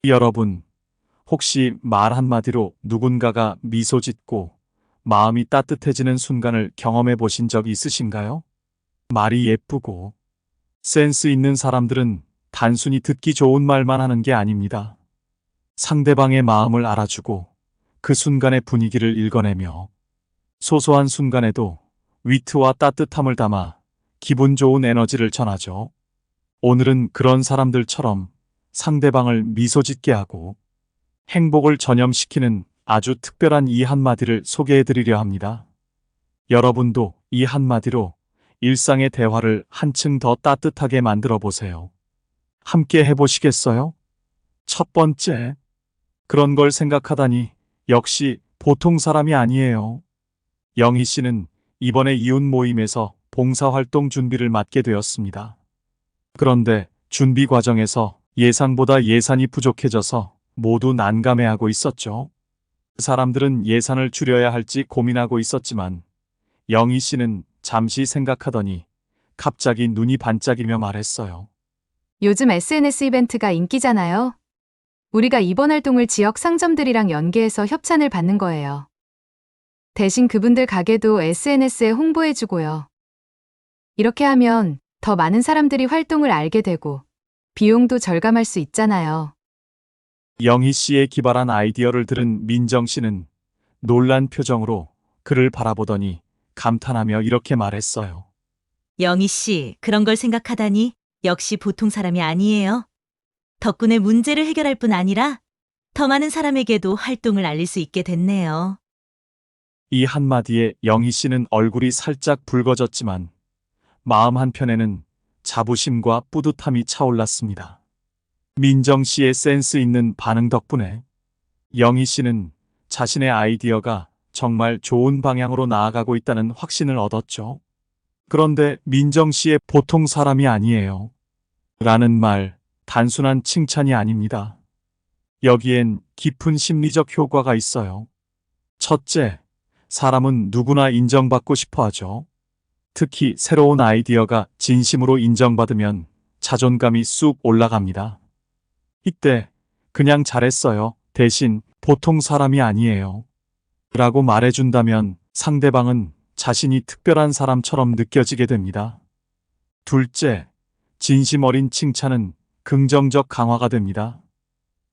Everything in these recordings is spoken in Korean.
여러분, 혹시 말 한마디로 누군가가 미소 짓고 마음이 따뜻해지는 순간을 경험해 보신 적 있으신가요? 말이 예쁘고 센스 있는 사람들은 단순히 듣기 좋은 말만 하는 게 아닙니다. 상대방의 마음을 알아주고 그 순간의 분위기를 읽어내며 소소한 순간에도 위트와 따뜻함을 담아 기분 좋은 에너지를 전하죠. 오늘은 그런 사람들처럼 상대방을 미소 짓게 하고 행복을 전염시키는 아주 특별한 이 한마디를 소개해 드리려 합니다. 여러분도 이 한마디로 일상의 대화를 한층 더 따뜻하게 만들어 보세요. 함께 해보시겠어요? 첫 번째, 그런 걸 생각하다니 역시 보통 사람이 아니에요. 영희 씨는 이번에 이웃 모임에서 봉사활동 준비를 맡게 되었습니다. 그런데 준비 과정에서 예상보다 예산이 부족해져서 모두 난감해하고 있었죠. 사람들은 예산을 줄여야 할지 고민하고 있었지만 영희 씨는 잠시 생각하더니 갑자기 눈이 반짝이며 말했어요. 요즘 SNS 이벤트가 인기잖아요. 우리가 이번 활동을 지역 상점들이랑 연계해서 협찬을 받는 거예요. 대신 그분들 가게도 SNS에 홍보해주고요. 이렇게 하면 더 많은 사람들이 활동을 알게 되고 비용도 절감할 수 있잖아요. 영희 씨의 기발한 아이디어를 들은 민정 씨는 놀란 표정으로 그를 바라보더니 감탄하며 이렇게 말했어요. 영희 씨, 그런 걸 생각하다니 역시 보통 사람이 아니에요. 덕분에 문제를 해결할 뿐 아니라 더 많은 사람에게도 활동을 알릴 수 있게 됐네요. 이 한마디에 영희 씨는 얼굴이 살짝 붉어졌지만 마음 한편에는 자부심과 뿌듯함이 차올랐습니다. 민정 씨의 센스 있는 반응 덕분에 영희 씨는 자신의 아이디어가 정말 좋은 방향으로 나아가고 있다는 확신을 얻었죠. 그런데 민정 씨의 보통 사람이 아니에요. 라는 말, 단순한 칭찬이 아닙니다. 여기엔 깊은 심리적 효과가 있어요. 첫째, 사람은 누구나 인정받고 싶어 하죠. 특히 새로운 아이디어가 진심으로 인정받으면 자존감이 쑥 올라갑니다. 이때 그냥 잘했어요. 대신 보통 사람이 아니에요. 라고 말해준다면 상대방은 자신이 특별한 사람처럼 느껴지게 됩니다. 둘째, 진심 어린 칭찬은 긍정적 강화가 됩니다.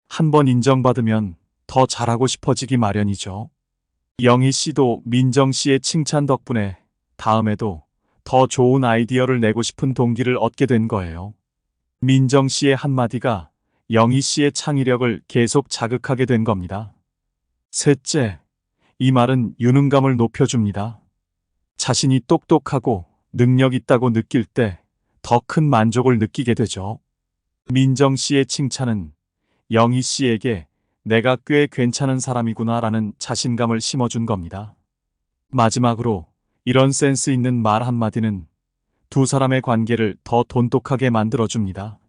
한 번 인정받으면 더 잘하고 싶어지기 마련이죠. 영희 씨도 민정 씨의 칭찬 덕분에 다음에도 더 좋은 아이디어를 내고 싶은 동기를 얻게 된 거예요. 민정 씨의 한마디가 영희 씨의 창의력을 계속 자극하게 된 겁니다. 셋째, 이 말은 유능감을 높여줍니다. 자신이 똑똑하고 능력 있다고 느낄 때 더 큰 만족을 느끼게 되죠. 민정 씨의 칭찬은 영희 씨에게 내가 꽤 괜찮은 사람이구나라는 자신감을 심어준 겁니다. 마지막으로 이런 센스 있는 말 한마디는 두 사람의 관계를 더 돈독하게 만들어줍니다.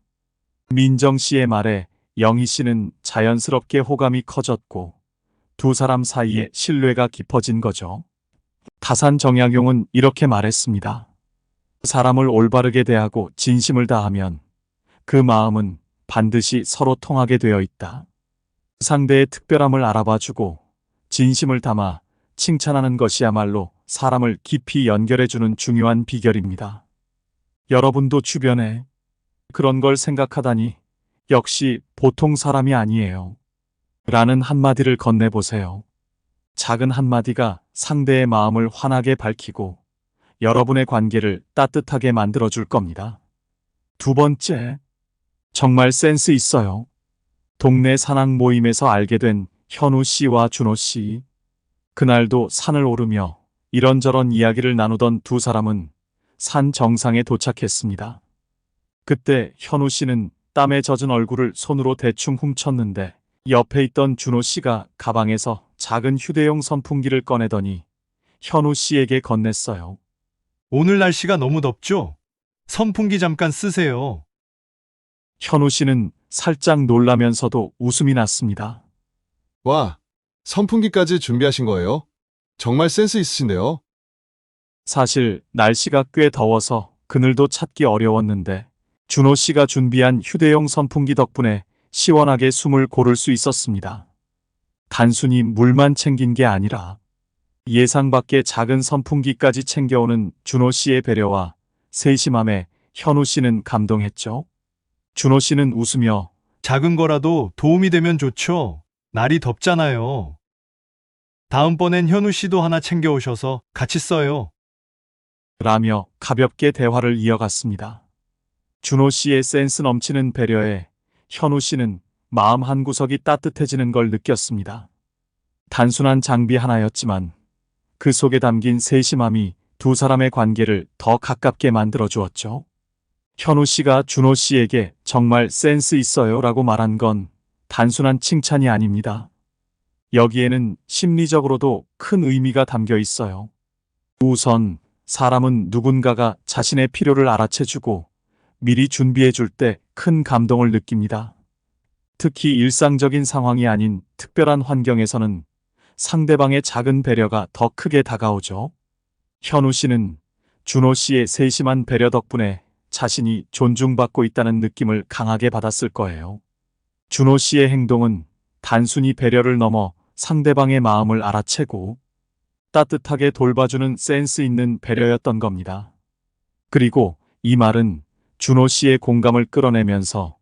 민정 씨의 말에 영희 씨는 자연스럽게 호감이 커졌고 두 사람 사이에 신뢰가 깊어진 거죠. 타산 정약용은 이렇게 말했습니다. 사람을 올바르게 대하고 진심을 다하면 그 마음은 반드시 서로 통하게 되어 있다. 상대의 특별함을 알아봐주고 진심을 담아 칭찬하는 것이야말로 사람을 깊이 연결해주는 중요한 비결입니다. 여러분도 주변에 그런 걸 생각하다니 역시 보통 사람이 아니에요. 라는 한마디를 건네보세요. 작은 한마디가 상대의 마음을 환하게 밝히고 여러분의 관계를 따뜻하게 만들어줄 겁니다. 두 번째, 정말 센스 있어요. 동네 산악 모임에서 알게 된 현우 씨와 준호 씨. 그날도 산을 오르며 이런저런 이야기를 나누던 두 사람은 산 정상에 도착했습니다. 그때 현우 씨는 땀에 젖은 얼굴을 손으로 대충 훔쳤는데 옆에 있던 준호 씨가 가방에서 작은 휴대용 선풍기를 꺼내더니 현우 씨에게 건넸어요. 오늘 날씨가 너무 덥죠? 선풍기 잠깐 쓰세요. 현우 씨는 살짝 놀라면서도 웃음이 났습니다. 와, 선풍기까지 준비하신 거예요? 정말 센스 있으신데요? 사실 날씨가 꽤 더워서 그늘도 찾기 어려웠는데 준호 씨가 준비한 휴대용 선풍기 덕분에 시원하게 숨을 고를 수 있었습니다. 단순히 물만 챙긴 게 아니라 예상 밖의 작은 선풍기까지 챙겨오는 준호 씨의 배려와 세심함에 현우 씨는 감동했죠. 준호 씨는 웃으며 작은 거라도 도움이 되면 좋죠. 날이 덥잖아요. 다음번엔 현우 씨도 하나 챙겨오셔서 같이 써요. 라며 가볍게 대화를 이어갔습니다. 준호 씨의 센스 넘치는 배려에 현우 씨는 마음 한구석이 따뜻해지는 걸 느꼈습니다. 단순한 장비 하나였지만 그 속에 담긴 세심함이 두 사람의 관계를 더 가깝게 만들어 주었죠. 현우 씨가 준호 씨에게 정말 센스 있어요 라고 말한 건 단순한 칭찬이 아닙니다. 여기에는 심리적으로도 큰 의미가 담겨 있어요. 우선 사람은 누군가가 자신의 필요를 알아채주고 미리 준비해 줄 때 큰 감동을 느낍니다. 특히 일상적인 상황이 아닌 특별한 환경에서는 상대방의 작은 배려가 더 크게 다가오죠. 현우 씨는 준호 씨의 세심한 배려 덕분에 자신이 존중받고 있다는 느낌을 강하게 받았을 거예요. 준호 씨의 행동은 단순히 배려를 넘어 상대방의 마음을 알아채고 따뜻하게 돌봐주는 센스 있는 배려였던 겁니다. 그리고 이 말은 준호 씨의 공감을 끌어내면서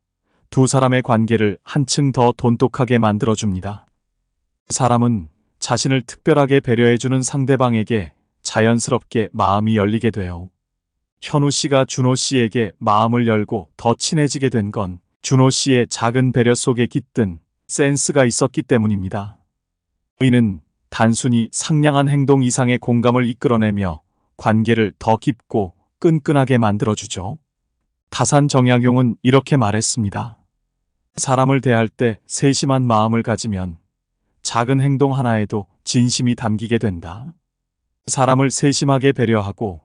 두 사람의 관계를 한층 더 돈독하게 만들어줍니다. 사람은 자신을 특별하게 배려해주는 상대방에게 자연스럽게 마음이 열리게 돼요. 현우 씨가 준호 씨에게 마음을 열고 더 친해지게 된 건 준호 씨의 작은 배려 속에 깃든 센스가 있었기 때문입니다. 이는 단순히 상냥한 행동 이상의 공감을 이끌어내며 관계를 더 깊고 끈끈하게 만들어주죠. 다산 정약용은 이렇게 말했습니다. 사람을 대할 때 세심한 마음을 가지면 작은 행동 하나에도 진심이 담기게 된다. 사람을 세심하게 배려하고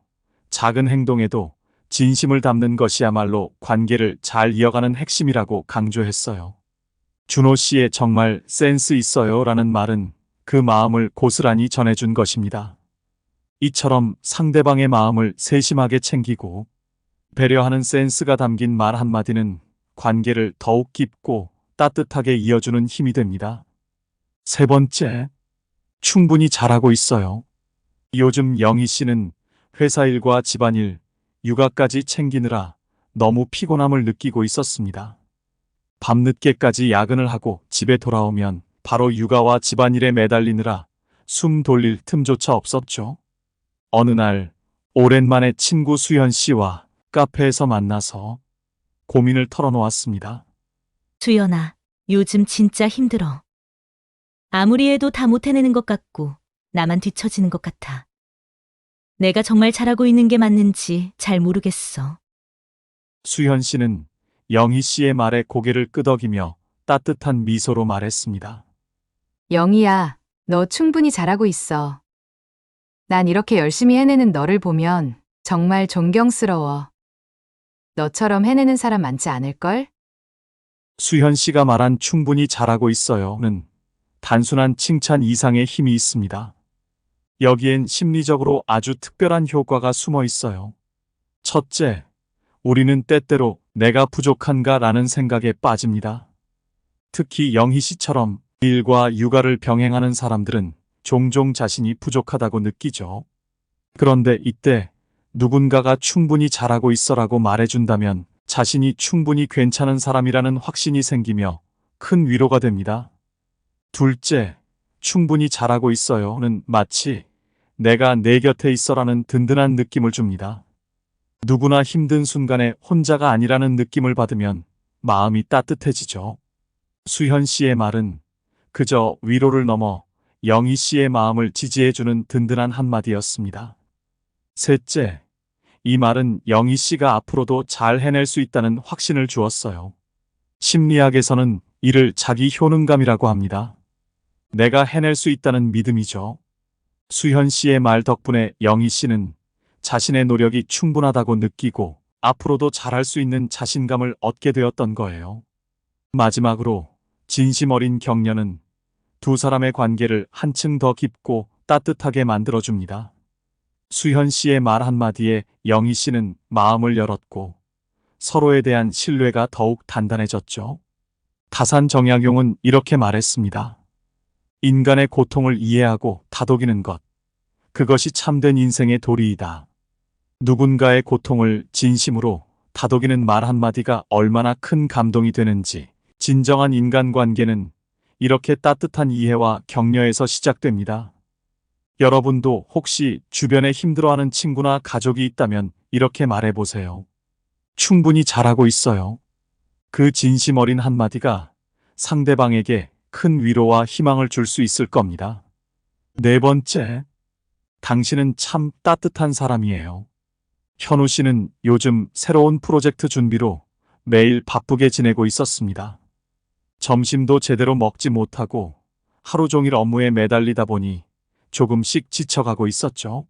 작은 행동에도 진심을 담는 것이야말로 관계를 잘 이어가는 핵심이라고 강조했어요. 준호 씨의 정말 센스 있어요 라는 말은 그 마음을 고스란히 전해준 것입니다. 이처럼 상대방의 마음을 세심하게 챙기고 배려하는 센스가 담긴 말 한마디는 관계를 더욱 깊고 따뜻하게 이어주는 힘이 됩니다. 세 번째, 충분히 잘하고 있어요. 요즘 영희 씨는 회사 일과 집안일, 육아까지 챙기느라 너무 피곤함을 느끼고 있었습니다. 밤늦게까지 야근을 하고 집에 돌아오면 바로 육아와 집안일에 매달리느라 숨 돌릴 틈조차 없었죠. 어느 날 오랜만에 친구 수현 씨와 카페에서 만나서 고민을 털어놓았습니다. 수연아, 요즘 진짜 힘들어. 아무리 해도 다 못 해내는 것 같고 나만 뒤처지는 것 같아. 내가 정말 잘하고 있는 게 맞는지 잘 모르겠어. 수현 씨는 영희 씨의 말에 고개를 끄덕이며 따뜻한 미소로 말했습니다. 영희야, 너 충분히 잘하고 있어. 난 이렇게 열심히 해내는 너를 보면 정말 존경스러워. 너처럼 해내는 사람 많지 않을걸? 수현 씨가 말한 충분히 잘하고 있어요는 단순한 칭찬 이상의 힘이 있습니다. 여기엔 심리적으로 아주 특별한 효과가 숨어 있어요. 첫째, 우리는 때때로 내가 부족한가 라는 생각에 빠집니다. 특히 영희 씨처럼 일과 육아를 병행하는 사람들은 종종 자신이 부족하다고 느끼죠. 그런데 이때 누군가가 충분히 잘하고 있어라고 말해준다면 자신이 충분히 괜찮은 사람이라는 확신이 생기며 큰 위로가 됩니다. 둘째, 충분히 잘하고 있어요는 마치 내가 내 곁에 있어라는 든든한 느낌을 줍니다. 누구나 힘든 순간에 혼자가 아니라는 느낌을 받으면 마음이 따뜻해지죠. 수현 씨의 말은 그저 위로를 넘어 영희 씨의 마음을 지지해주는 든든한 한마디였습니다. 셋째, 이 말은 영희 씨가 앞으로도 잘 해낼 수 있다는 확신을 주었어요. 심리학에서는 이를 자기 효능감이라고 합니다. 내가 해낼 수 있다는 믿음이죠. 수현 씨의 말 덕분에 영희 씨는 자신의 노력이 충분하다고 느끼고 앞으로도 잘할 수 있는 자신감을 얻게 되었던 거예요. 마지막으로 진심 어린 격려는 두 사람의 관계를 한층 더 깊고 따뜻하게 만들어줍니다. 수현 씨의 말 한마디에 영희 씨는 마음을 열었고 서로에 대한 신뢰가 더욱 단단해졌죠. 다산 정약용은 이렇게 말했습니다. 인간의 고통을 이해하고 다독이는 것. 그것이 참된 인생의 도리이다. 누군가의 고통을 진심으로 다독이는 말 한마디가 얼마나 큰 감동이 되는지, 진정한 인간관계는 이렇게 따뜻한 이해와 격려에서 시작됩니다. 여러분도 혹시 주변에 힘들어하는 친구나 가족이 있다면 이렇게 말해보세요. 충분히 잘하고 있어요. 그 진심 어린 한마디가 상대방에게 큰 위로와 희망을 줄 수 있을 겁니다. 네 번째, 당신은 참 따뜻한 사람이에요. 현우 씨는 요즘 새로운 프로젝트 준비로 매일 바쁘게 지내고 있었습니다. 점심도 제대로 먹지 못하고 하루 종일 업무에 매달리다 보니 조금씩 지쳐가고 있었죠.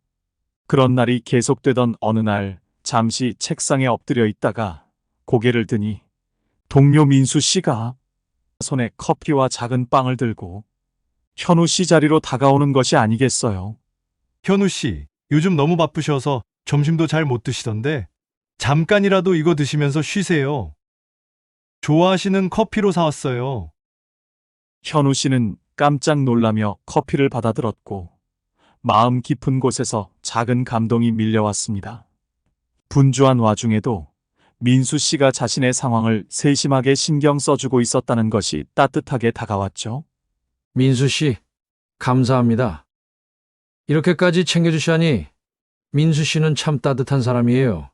그런 날이 계속되던 어느 날 잠시 책상에 엎드려 있다가 고개를 드니 동료 민수 씨가 손에 커피와 작은 빵을 들고 현우 씨 자리로 다가오는 것이 아니겠어요. 현우 씨, 요즘 너무 바쁘셔서 점심도 잘 못 드시던데 잠깐이라도 이거 드시면서 쉬세요. 좋아하시는 커피로 사왔어요. 현우 씨는 깜짝 놀라며 커피를 받아들었고 마음 깊은 곳에서 작은 감동이 밀려왔습니다. 분주한 와중에도 민수 씨가 자신의 상황을 세심하게 신경 써주고 있었다는 것이 따뜻하게 다가왔죠. 민수 씨, 감사합니다. 이렇게까지 챙겨주시하니 민수 씨는 참 따뜻한 사람이에요.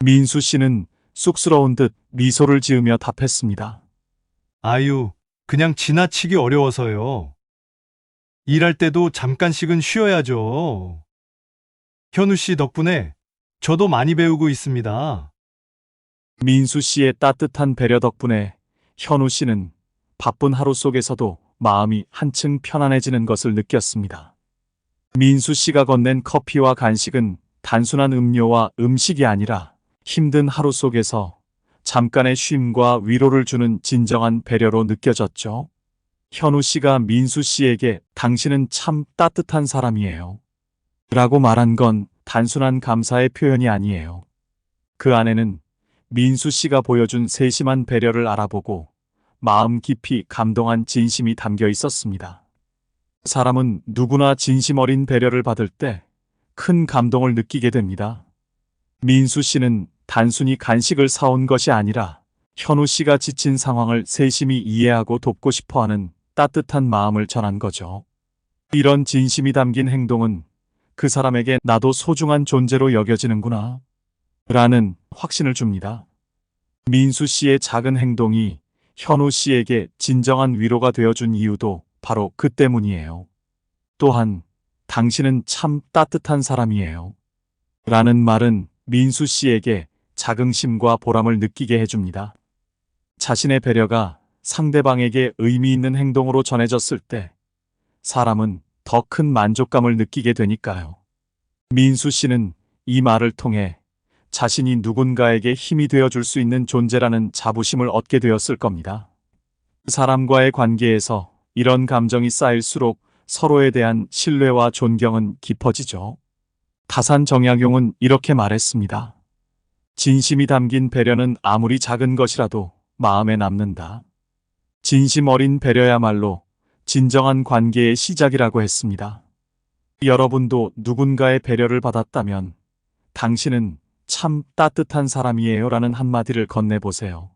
민수 씨는 쑥스러운 듯 미소를 지으며 답했습니다. 아유, 그냥 지나치기 어려워서요. 일할 때도 잠깐씩은 쉬어야죠. 현우 씨 덕분에 저도 많이 배우고 있습니다. 민수 씨의 따뜻한 배려 덕분에 현우 씨는 바쁜 하루 속에서도 마음이 한층 편안해지는 것을 느꼈습니다. 민수 씨가 건넨 커피와 간식은 단순한 음료와 음식이 아니라 힘든 하루 속에서 잠깐의 쉼과 위로를 주는 진정한 배려로 느껴졌죠. 현우 씨가 민수 씨에게 당신은 참 따뜻한 사람이에요. 라고 말한 건 단순한 감사의 표현이 아니에요. 그 안에는 민수 씨가 보여준 세심한 배려를 알아보고 마음 깊이 감동한 진심이 담겨 있었습니다. 사람은 누구나 진심 어린 배려를 받을 때 큰 감동을 느끼게 됩니다. 민수 씨는 단순히 간식을 사온 것이 아니라 현우 씨가 지친 상황을 세심히 이해하고 돕고 싶어 하는 따뜻한 마음을 전한 거죠. 이런 진심이 담긴 행동은 그 사람에게 나도 소중한 존재로 여겨지는구나 라는 확신을 줍니다. 민수 씨의 작은 행동이 현우 씨에게 진정한 위로가 되어준 이유도 바로 그 때문이에요. 또한 당신은 참 따뜻한 사람이에요. 라는 말은 민수 씨에게 자긍심과 보람을 느끼게 해줍니다. 자신의 배려가 상대방에게 의미 있는 행동으로 전해졌을 때 사람은 더 큰 만족감을 느끼게 되니까요. 민수 씨는 이 말을 통해 자신이 누군가에게 힘이 되어줄 수 있는 존재라는 자부심을 얻게 되었을 겁니다. 사람과의 관계에서 이런 감정이 쌓일수록 서로에 대한 신뢰와 존경은 깊어지죠. 다산 정약용은 이렇게 말했습니다. 진심이 담긴 배려는 아무리 작은 것이라도 마음에 남는다. 진심 어린 배려야말로 진정한 관계의 시작이라고 했습니다. 여러분도 누군가의 배려를 받았다면 당신은 참 따뜻한 사람이에요 라는 한마디를 건네보세요.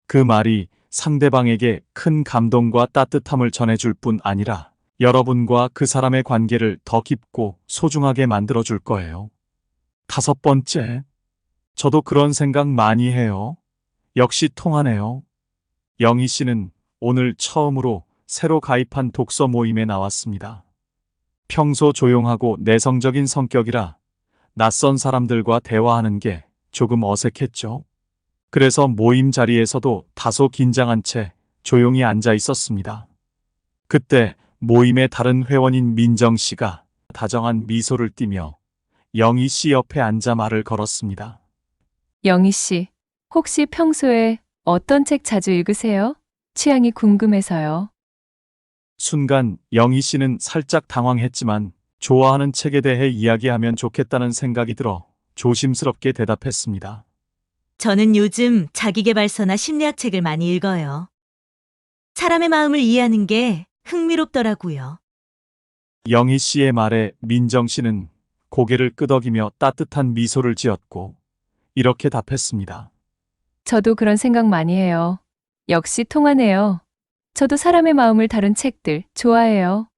그 말이 상대방에게 큰 감동과 따뜻함을 전해줄 뿐 아니라 여러분과 그 사람의 관계를 더 깊고 소중하게 만들어줄 거예요. 다섯 번째, 저도 그런 생각 많이 해요. 역시 통하네요. 영희 씨는 오늘 처음으로 새로 가입한 독서 모임에 나왔습니다. 평소 조용하고 내성적인 성격이라 낯선 사람들과 대화하는 게 조금 어색했죠. 그래서 모임 자리에서도 다소 긴장한 채 조용히 앉아 있었습니다. 그때 모임의 다른 회원인 민정 씨가 다정한 미소를 띠며 영희 씨 옆에 앉아 말을 걸었습니다. 영희 씨, 혹시 평소에 어떤 책 자주 읽으세요? 취향이 궁금해서요. 순간 영희 씨는 살짝 당황했지만 좋아하는 책에 대해 이야기하면 좋겠다는 생각이 들어 조심스럽게 대답했습니다. 저는 요즘 자기계발서나 심리학 책을 많이 읽어요. 사람의 마음을 이해하는 게 흥미롭더라고요. 영희 씨의 말에 민정 씨는 고개를 끄덕이며 따뜻한 미소를 지었고 이렇게 답했습니다. 저도 그런 생각 많이 해요. 역시 통하네요. 저도 사람의 마음을 다룬 책들 좋아해요.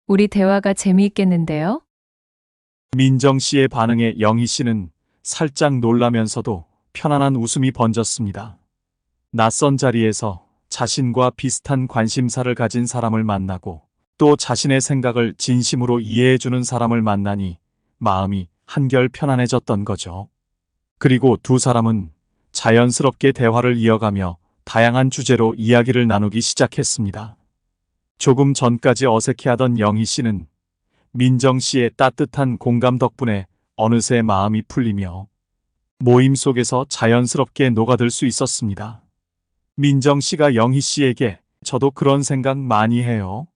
우리 대화가 재미있겠는데요? 민정 씨의 반응에 영희 씨는 살짝 놀라면서도 편안한 웃음이 번졌습니다. 낯선 자리에서 자신과 비슷한 관심사를 가진 사람을 만나고 또 자신의 생각을 진심으로 이해해주는 사람을 만나니 마음이 한결 편안해졌던 거죠. 그리고 두 사람은 자연스럽게 대화를 이어가며 다양한 주제로 이야기를 나누기 시작했습니다. 조금 전까지 어색해하던 영희 씨는 민정 씨의 따뜻한 공감 덕분에 어느새 마음이 풀리며 모임 속에서 자연스럽게 녹아들 수 있었습니다. 민정 씨가 영희 씨에게 저도 그런 생각 많이 해요.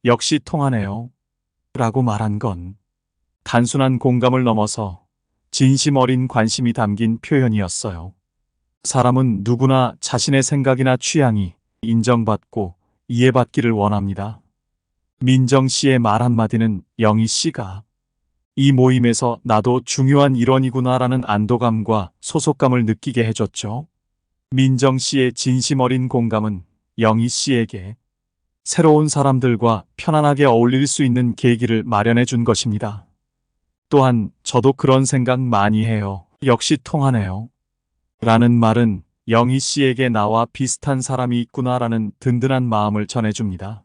역시 통하네요. 라고 말한 건 단순한 공감을 넘어서 진심 어린 관심이 담긴 표현이었어요. 사람은 누구나 자신의 생각이나 취향이 인정받고 이해받기를 원합니다. 민정 씨의 말 한마디는 영희 씨가 이 모임에서 나도 중요한 일원이구나라는 안도감과 소속감을 느끼게 해줬죠. 민정 씨의 진심 어린 공감은 영희 씨에게 새로운 사람들과 편안하게 어울릴 수 있는 계기를 마련해 준 것입니다. 또한 저도 그런 생각 많이 해요. 역시 통하네요. 라는 말은 영희 씨에게 나와 비슷한 사람이 있구나라는 든든한 마음을 전해줍니다.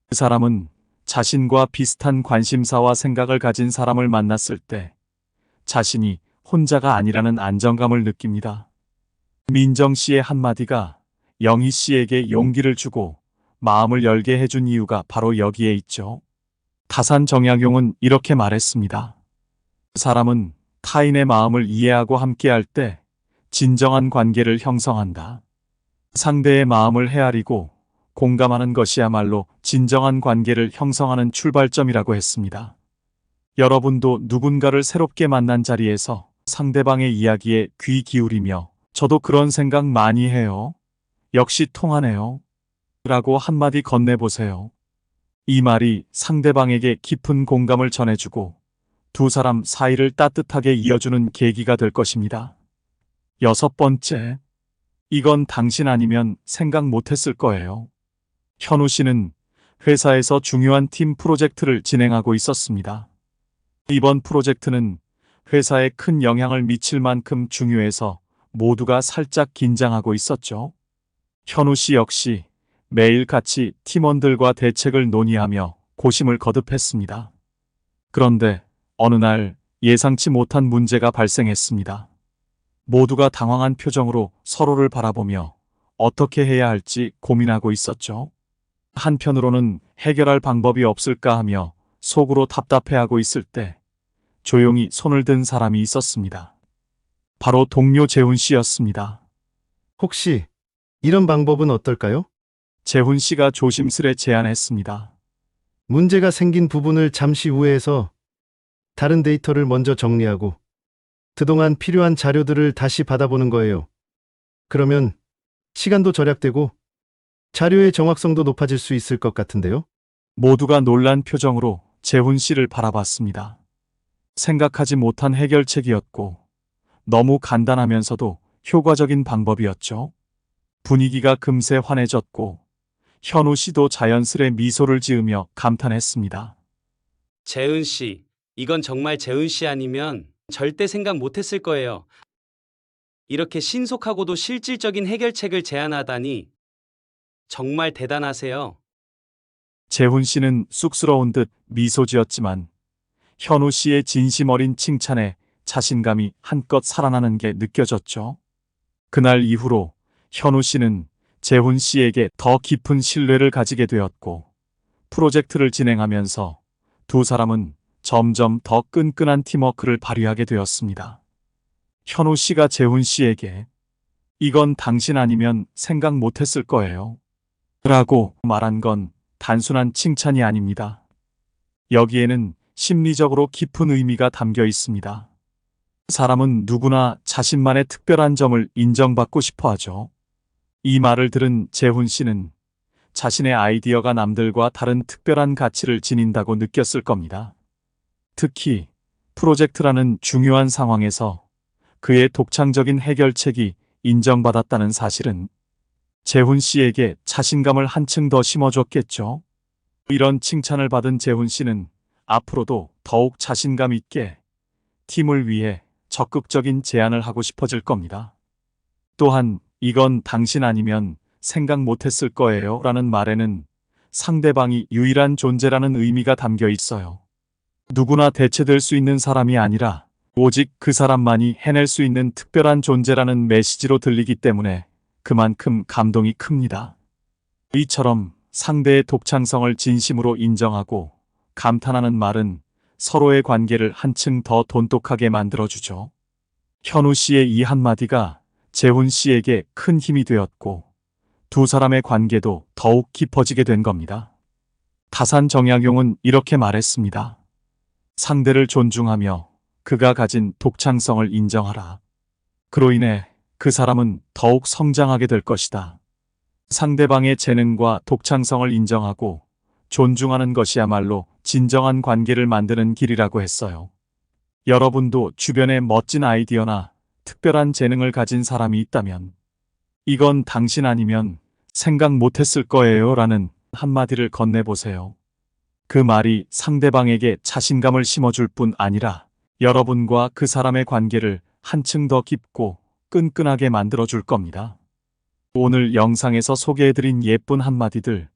그 사람은 자신과 비슷한 관심사와 생각을 가진 사람을 만났을 때 자신이 혼자가 아니라는 안정감을 느낍니다. 민정 씨의 한마디가 영희 씨에게 용기를 주고 마음을 열게 해준 이유가 바로 여기에 있죠. 다산 정약용은 이렇게 말했습니다. 사람은 타인의 마음을 이해하고 함께할 때 진정한 관계를 형성한다. 상대의 마음을 헤아리고 공감하는 것이야말로 진정한 관계를 형성하는 출발점이라고 했습니다. 여러분도 누군가를 새롭게 만난 자리에서 상대방의 이야기에 귀 기울이며 저도 그런 생각 많이 해요. 역시 통하네요. 라고 한마디 건네보세요. 이 말이 상대방에게 깊은 공감을 전해주고 두 사람 사이를 따뜻하게 이어주는 계기가 될 것입니다. 6번째, 이건 당신 아니면 생각 못했을 거예요. 현우 씨는 회사에서 중요한 팀 프로젝트를 진행하고 있었습니다. 이번 프로젝트는 회사에 큰 영향을 미칠 만큼 중요해서 모두가 살짝 긴장하고 있었죠. 현우 씨 역시 매일 같이 팀원들과 대책을 논의하며 고심을 거듭했습니다. 그런데 어느 날 예상치 못한 문제가 발생했습니다. 모두가 당황한 표정으로 서로를 바라보며 어떻게 해야 할지 고민하고 있었죠. 한편으로는 해결할 방법이 없을까 하며 속으로 답답해하고 있을 때 조용히 손을 든 사람이 있었습니다. 바로 동료 재훈 씨였습니다. 혹시 이런 방법은 어떨까요? 재훈 씨가 조심스레 제안했습니다. 문제가 생긴 부분을 잠시 우회해서 다른 데이터를 먼저 정리하고 그동안 필요한 자료들을 다시 받아보는 거예요. 그러면 시간도 절약되고 자료의 정확성도 높아질 수 있을 것 같은데요? 모두가 놀란 표정으로 재훈 씨를 바라봤습니다. 생각하지 못한 해결책이었고 너무 간단하면서도 효과적인 방법이었죠. 분위기가 금세 환해졌고 현우 씨도 자연스레 미소를 지으며 감탄했습니다. 재은 씨, 이건 정말 재은 씨 아니면 절대 생각 못했을 거예요. 이렇게 신속하고도 실질적인 해결책을 제안하다니 정말 대단하세요. 재훈 씨는 쑥스러운 듯 미소 지었지만 현우 씨의 진심 어린 칭찬에 자신감이 한껏 살아나는 게 느껴졌죠. 그날 이후로 현우 씨는 재훈 씨에게 더 깊은 신뢰를 가지게 되었고 프로젝트를 진행하면서 두 사람은 점점 더 끈끈한 팀워크를 발휘하게 되었습니다. 현우 씨가 재훈 씨에게 이건 당신 아니면 생각 못했을 거예요. 라고 말한 건 단순한 칭찬이 아닙니다. 여기에는 심리적으로 깊은 의미가 담겨 있습니다. 사람은 누구나 자신만의 특별한 점을 인정받고 싶어 하죠. 이 말을 들은 재훈 씨는 자신의 아이디어가 남들과 다른 특별한 가치를 지닌다고 느꼈을 겁니다. 특히 프로젝트라는 중요한 상황에서 그의 독창적인 해결책이 인정받았다는 사실은 재훈 씨에게 자신감을 한층 더 심어줬겠죠. 이런 칭찬을 받은 재훈 씨는 앞으로도 더욱 자신감 있게 팀을 위해 적극적인 제안을 하고 싶어질 겁니다. 또한 이건 당신 아니면 생각 못했을 거예요 라는 말에는 상대방이 유일한 존재라는 의미가 담겨 있어요. 누구나 대체될 수 있는 사람이 아니라 오직 그 사람만이 해낼 수 있는 특별한 존재라는 메시지로 들리기 때문에 그만큼 감동이 큽니다. 이처럼 상대의 독창성을 진심으로 인정하고 감탄하는 말은 서로의 관계를 한층 더 돈독하게 만들어주죠. 현우 씨의 이 한마디가 재훈 씨에게 큰 힘이 되었고 두 사람의 관계도 더욱 깊어지게 된 겁니다. 다산 정약용은 이렇게 말했습니다. 상대를 존중하며 그가 가진 독창성을 인정하라. 그로 인해 그 사람은 더욱 성장하게 될 것이다. 상대방의 재능과 독창성을 인정하고 존중하는 것이야말로 진정한 관계를 만드는 길이라고 했어요. 여러분도 주변에 멋진 아이디어나 특별한 재능을 가진 사람이 있다면 이건 당신 아니면 생각 못했을 거예요 라는 한마디를 건네보세요. 그 말이 상대방에게 자신감을 심어줄 뿐 아니라 여러분과 그 사람의 관계를 한층 더 깊고 끈끈하게 만들어줄 겁니다. 오늘 영상에서 소개해드린 예쁜 한마디들,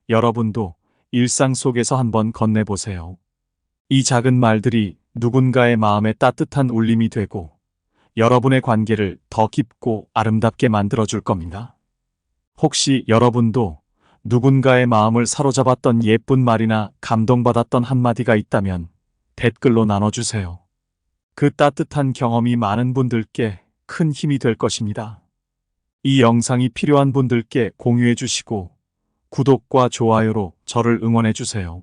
여러분도 일상 속에서 한번 건네보세요. 이 작은 말들이 누군가의 마음에 따뜻한 울림이 되고 여러분의 관계를 더 깊고 아름답게 만들어줄 겁니다. 혹시 여러분도 누군가의 마음을 사로잡았던 예쁜 말이나 감동받았던 한마디가 있다면 댓글로 나눠주세요. 그 따뜻한 경험이 많은 분들께 큰 힘이 될 것입니다. 이 영상이 필요한 분들께 공유해 주시고 구독과 좋아요로 저를 응원해 주세요.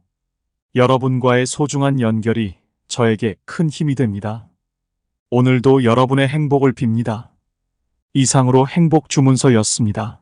여러분과의 소중한 연결이 저에게 큰 힘이 됩니다. 오늘도 여러분의 행복을 빕니다. 이상으로 행복 주문서였습니다.